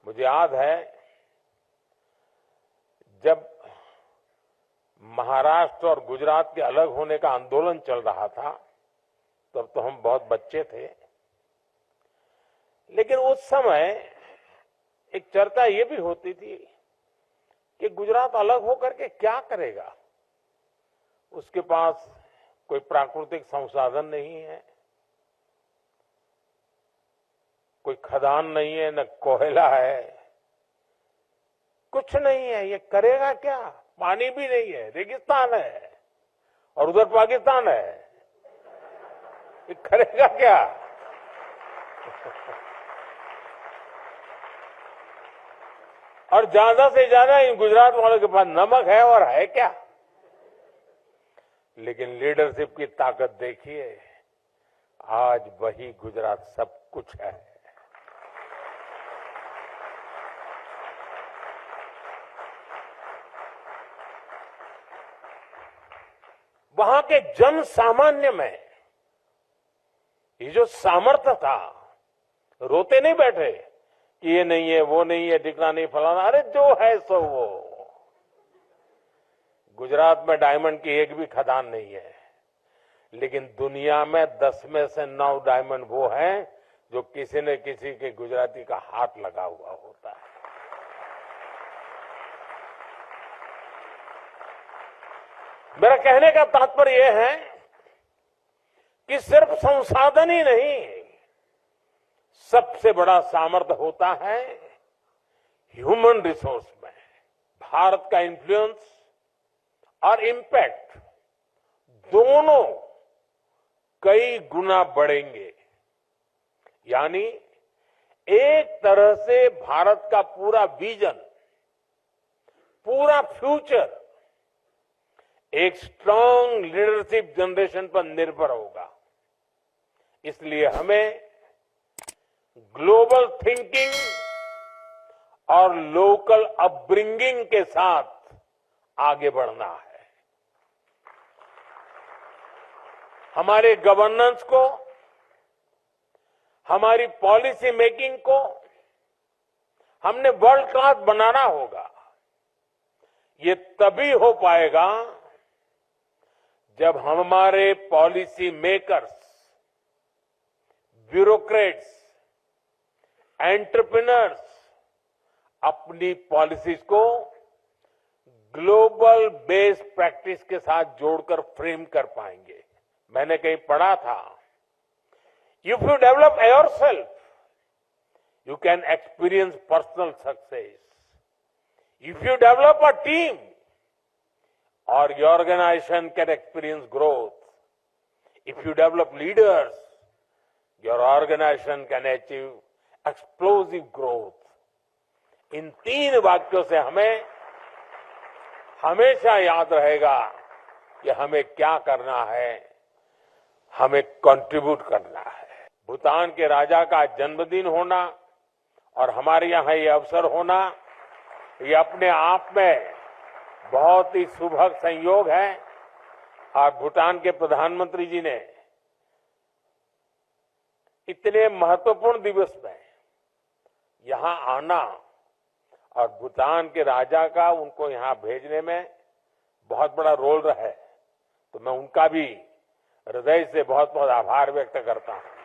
मुझे याद है जब महाराष्ट्र और गुजरात के अलग होने का आंदोलन चल रहा था तब तो हम बहुत बच्चे थे, लेकिन उस समय एक चर्चा ये भी होती थी कि गुजरात अलग होकर के क्या करेगा। उसके पास कोई प्राकृतिक संसाधन नहीं है, कोई खदान नहीं है, न कोयला है, कुछ नहीं है, ये करेगा क्या। पानी भी नहीं है, रेगिस्तान है, और उधर पाकिस्तान है, ये करेगा क्या। और ज्यादा से ज्यादा इन गुजरात वालों के पास नमक है, और है क्या। लेकिन लीडरशिप की ताकत देखिए, आज वही गुजरात सब कुछ है। वहां के जन सामान्य में ये जो सामर्थ्य था, रोते नहीं बैठे कि ये नहीं है, वो नहीं है, दिखना नहीं, फलाना, अरे जो है सो वो। गुजरात में डायमंड की एक भी खदान नहीं है, लेकिन दुनिया में 10 में से 9 डायमंड वो हैं जो किसी न किसी के गुजराती का हाथ लगा हुआ होता है। मेरा कहने का तात्पर्य यह है कि सिर्फ संसाधन ही नहीं, सबसे बड़ा सामर्थ्य होता है ह्यूमन रिसोर्स में। भारत का इन्फ्लुएंस और इम्पैक्ट दोनों कई गुना बढ़ेंगे। यानी एक तरह से भारत का पूरा विजन, पूरा फ्यूचर एक स्ट्रांग लीडरशिप जनरेशन पर निर्भर होगा। इसलिए हमें ग्लोबल थिंकिंग और लोकल अपब्रिंगिंग के साथ आगे बढ़ना है। हमारे गवर्नेंस को, हमारी पॉलिसी मेकिंग को हमने वर्ल्ड क्लास बनाना होगा। ये तभी हो पाएगा जब हमारे पॉलिसी मेकर्स, ब्यूरोक्रेट्स, एंटरप्रेन्योर्स अपनी पॉलिसीज को ग्लोबल बेस्ड प्रैक्टिस के साथ जोड़कर फ्रेम कर पाएंगे। मैंने कहीं पढ़ा था, if you develop yourself you can experience personal success. If you develop a team और your organization can experience growth. If you develop leaders, your organization can achieve explosive growth. इन 3 वाक्यों से हमें हमेशा याद रहेगा कि हमें क्या करना है, हमें कंट्रीब्यूट करना है। भूटान के राजा का जन्मदिन होना और हमारे यहाँ ये अवसर होना, ये अपने आप में बहुत ही सुभग संयोग है। और भूटान के प्रधानमंत्री जी ने इतने महत्वपूर्ण दिवस में यहां आना और भूटान के राजा का उनको यहां भेजने में बहुत बड़ा रोल रहा है, तो मैं उनका भी हृदय से बहुत बहुत आभार व्यक्त करता हूं।